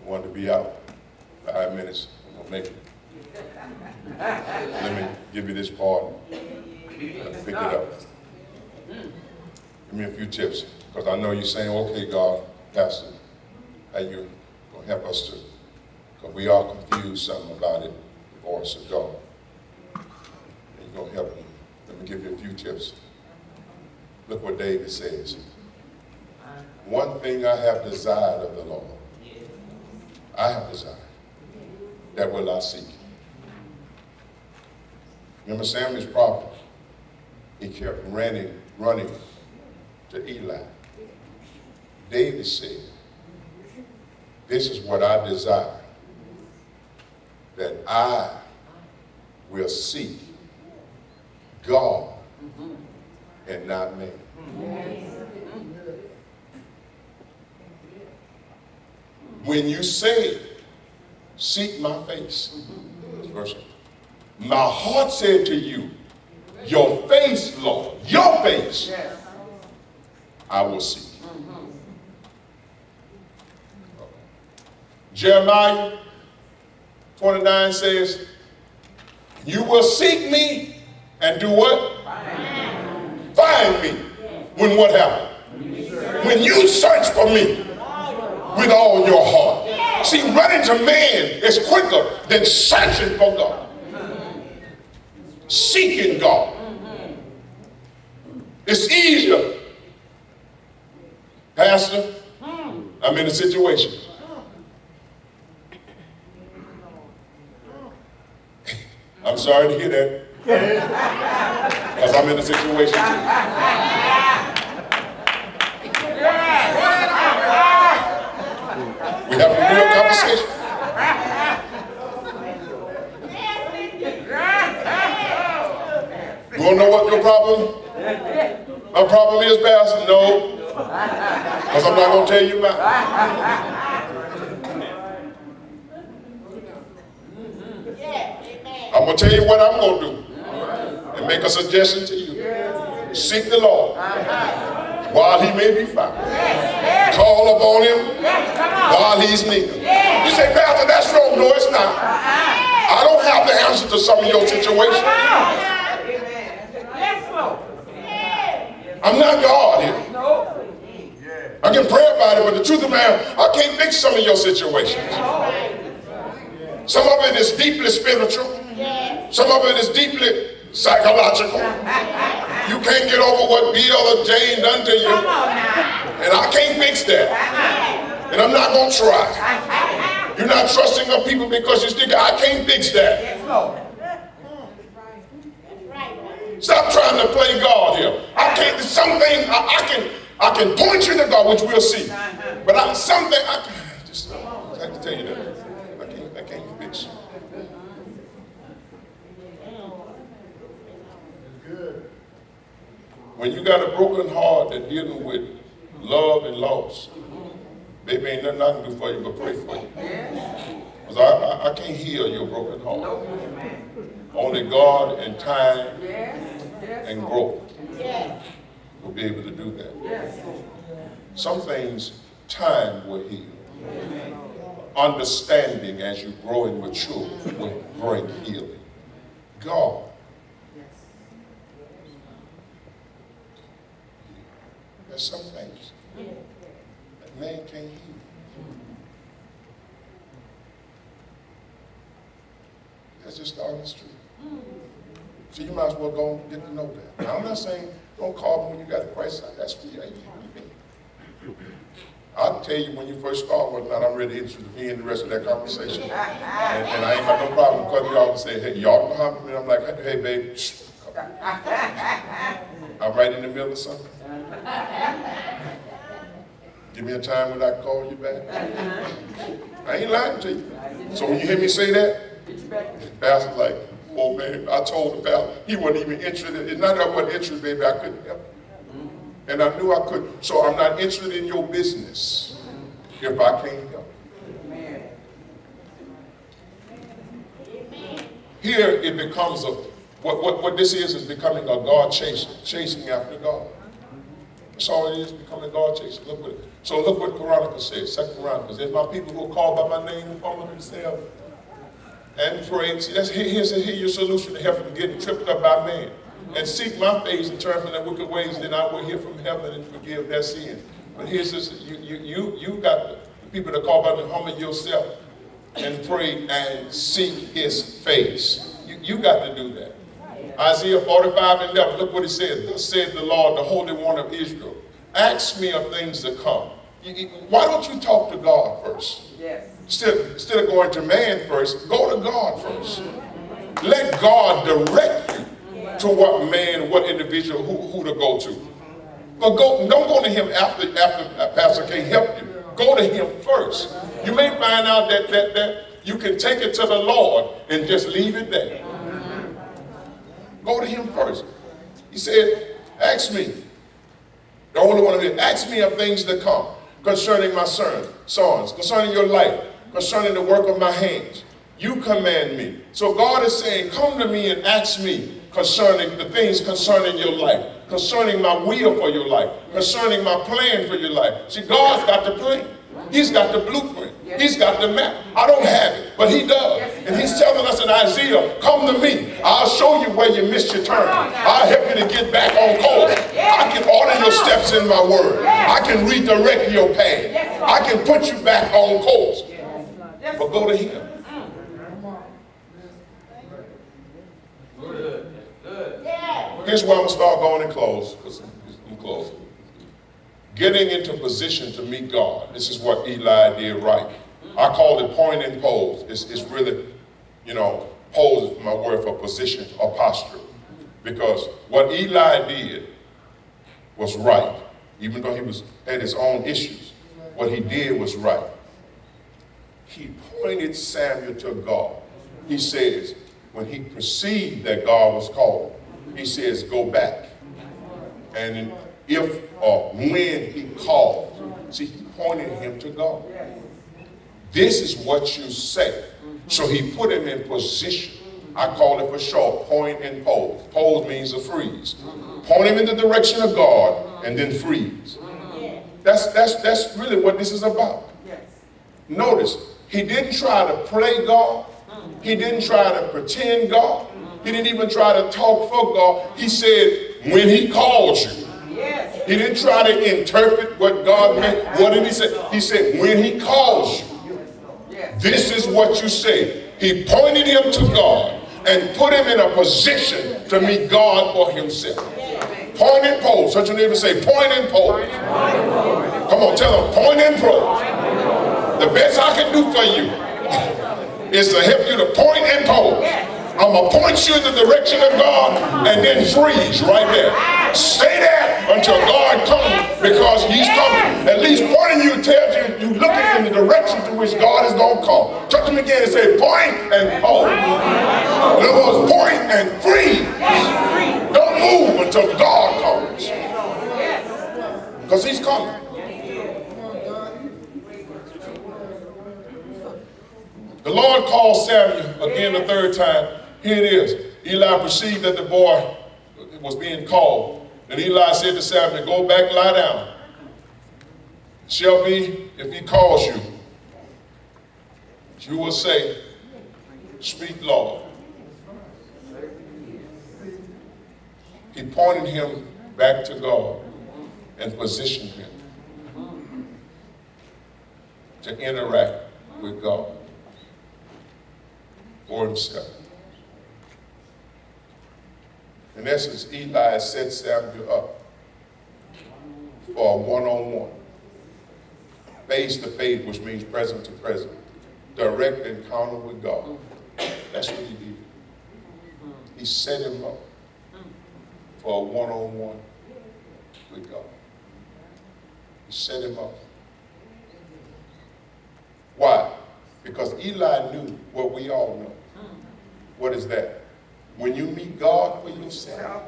wanted to be out 5 minutes. I'm gonna make it. Let me give you this part and pick it up. Give me a few tips, because I know you're saying, okay, God, Pastor, how you gonna help us to, because we are confused something about it, the voice of God. And you're gonna help me. Let me give you a few tips. Look what David says. One thing I have desired of the Lord, I have desired, that will I seek. Remember Samuel's prophet? He kept running to Eli. David said, this is what I desire, that I will seek God and not man. When you say, seek my face, verse, my heart said to you, your face, Lord, your face, I will seek. Jeremiah 29 says, you will seek me and do what? Find me. When what happened? When you search for me with all your heart. See, running to man is quicker than searching for God. Seeking God. It's easier. Pastor, I'm in a situation. I'm sorry to hear that. Because I'm in a situation too. We have a real conversation. You want to know what your problem? My problem is, Pastor? No. Because I'm not going to tell you mine. I'm going to tell you what I'm going to do and make a suggestion to you. Seek the Lord while he may be found. Call upon him while he's near. You say, Pastor, that's wrong. No, it's not. I don't have the answer to some of your situations. I'm not God here. I can pray about it, but the truth of the matter, I can't fix some of your situations. Some of it is deeply spiritual. Some of it is deeply psychological. You can't get over what Bill or Jane done to you. And I can't fix that. And I'm not going to try. You're not trusting of people because you think I can't fix that. Stop trying to play God here. I can't, some things I can point you to God, which we'll see. But something I have to tell you that. I can't fix. When you got a broken heart that's dealing with love and loss, baby, ain't nothing I can do for you but pray for you. Because I can't heal your broken heart. Only God and time and growth will be able to do that. Some things time will heal. Understanding as you grow and mature will bring healing. God. There's some things that man can't heal. That's just the honest truth. So you might as well go and get to know that. Now, I'm not saying don't call me when you got a crisis. That's for you. I'll tell you when you first start whether or not I'm ready to intervene in the rest of that conversation. And I ain't got no problem cutting y'all and say, hey, y'all know how I'm like, hey, baby, shh, I'm right in the middle of something. Give me a time when I can call you back. I ain't lying to you. So when you hear me say that, the pastor's like, oh man, I told the pastor, he wasn't even interested. It's not that I wasn't interested, baby, I couldn't help it. And I knew I couldn't. So I'm not interested in your business if I can't help it. Here it becomes what this is becoming a God chasing after God. That's all it is, becoming God chaser. Look what Chronicles says, 2 Chronicles. If my people who are called by my name will humble themselves and pray. See, here's your solution to help from getting tripped up by man. And seek my face and turn from their wicked ways, then I will hear from heaven and forgive their sins. But here's this, you got the people that call by me, humble yourself and pray and seek his face. You got to do that. Isaiah 45:11, look what it says. Thus said the Lord, the Holy One of Israel, ask me of things to come. Why don't you talk to God first? Yes. Instead of going to man first, go to God first. Let God direct you to what man, what individual, who to go to. But don't go to him after Pastor can't help you. Go to him first. You may find out that you can take it to the Lord and just leave it there. Go to him first. He said, ask me. The only one of you, ask me of things to come concerning my sons, concerning your life, concerning the work of my hands. You command me. So God is saying, come to me and ask me concerning the things concerning your life, concerning my will for your life, concerning my plan for your life. See, God's got the plan. He's got the blueprint. He's got the map. I don't have it, but he does. And he's telling us in Isaiah, come to me. I'll show you where you missed your turn. I'll help you to get back on course. I can order your steps in my word. I can redirect your path. I can put you back on course. But go to him. Here's where I'm going to start going and close. Because I'm closing. Getting into position to meet God. This is what Eli did right. I call it point and pose. It's really, pose is my word for position or posture. Because what Eli did was right. Even though he had his own issues, what he did was right. He pointed Samuel to God. He says, when he perceived that God was calling, he says, go back. And if or when he called, see, he pointed him to God. This is what you say. So he put him in position. I call it for short, point and pose. Pose means to freeze. Point him in the direction of God and then freeze. That's really what this is about. Notice, he didn't try to play God. He didn't try to pretend God. He didn't even try to talk for God. He said, when he called you. He didn't try to interpret what God meant. What did he say? He said, when he calls you, this is what you say. He pointed him to God and put him in a position to meet God for himself. Point and pose. Such a neighbor say, point and pose. Come on, tell them, point and pose. The best I can do for you is to help you to point and pose. I'm going to point you in the direction of God and then freeze right there. Stay there until God comes, because he's coming. At least pointing you tells you looking in the direction to which God is going to come. Touch him again and say, point and pose. In other words, point and freeze. Don't move until God comes. Because he's coming. The Lord called Samuel again the third time. Here it is. Eli perceived that the boy was being called. And Eli said to Samuel, go back, lie down. Shall be, if he calls you, you will say, speak, Lord. He pointed him back to God and positioned him to interact with God for himself. In essence, Eli set Samuel up for a one-on-one, face-to-face, which means present to present, direct encounter with God. That's what he did. He set him up for a one-on-one with God. He set him up. Why? Because Eli knew what we all know. What is that? When you meet God for yourself,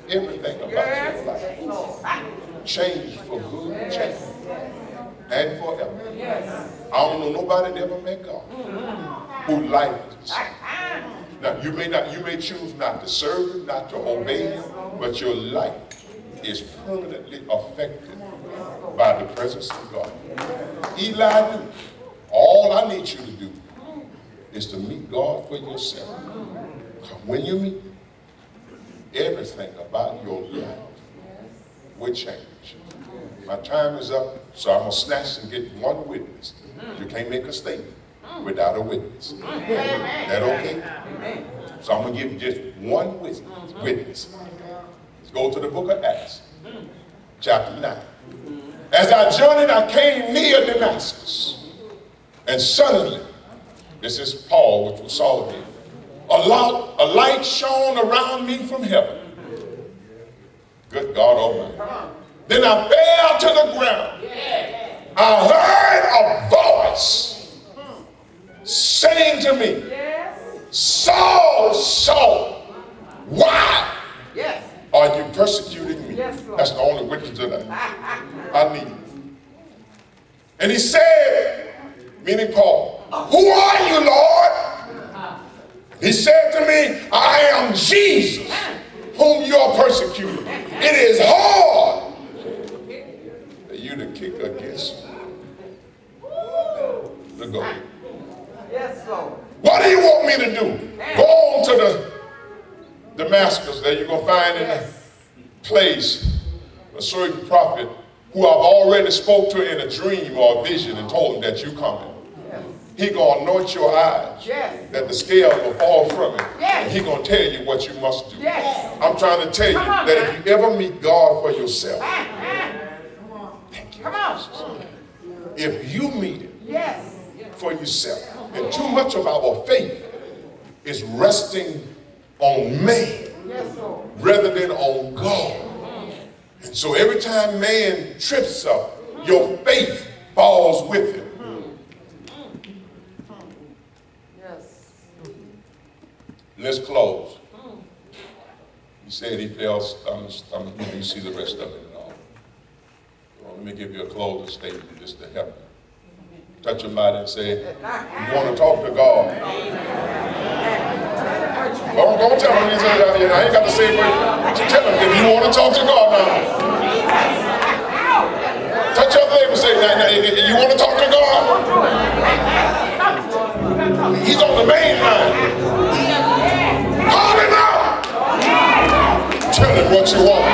everything about your life change for good, change, and forever. I don't know nobody that ever met God who liked it. Now you may choose not to serve him, not to obey him, but your life is permanently affected by the presence of God. Eli knew, all I need you to do is to meet God for yourself. When you meet, everything about your life will change. My time is up, so I'm going to snatch and get one witness. You can't make a statement without a witness. Is that okay? So I'm going to give you just one witness. Let's go to the book of Acts, chapter 9. As I journeyed, I came near Damascus, and suddenly, this is Paul, which was Saul did, a light shone around me from heaven. Good God Almighty. Then I fell to the ground. I heard a voice saying to me, Saul, Saul, why are you persecuting me? That's the only witness tonight. I need it. And he said, meaning Paul, who are you, Lord? He said to me, I am Jesus, whom you are persecuting. It is hard for you to kick against the goal. Yes, Lord. What do you want me to do? Go on to the Damascus. There you're going to find in a place a certain prophet who I've already spoke to in a dream or a vision and told him that you're coming. He going to anoint your eyes, that the scale will fall from it, and he going to tell you what you must do. I'm trying to tell you that if you ever meet God for yourself, thank you, Jesus. If you meet him for yourself, and too much of our faith is resting on man rather than on God. And so every time man trips up, your faith falls with him. Let's close. He said he felt, you see the rest of it and all. Well, let me give you a closing statement just to help you. Touch your body and say, you want to talk to God. Don't tell him, I ain't got to say it, but you tell him if you want to talk to God now. Touch your neighbor and say, you want to talk to God? He's on the main line. Call him out. Tell him what you want.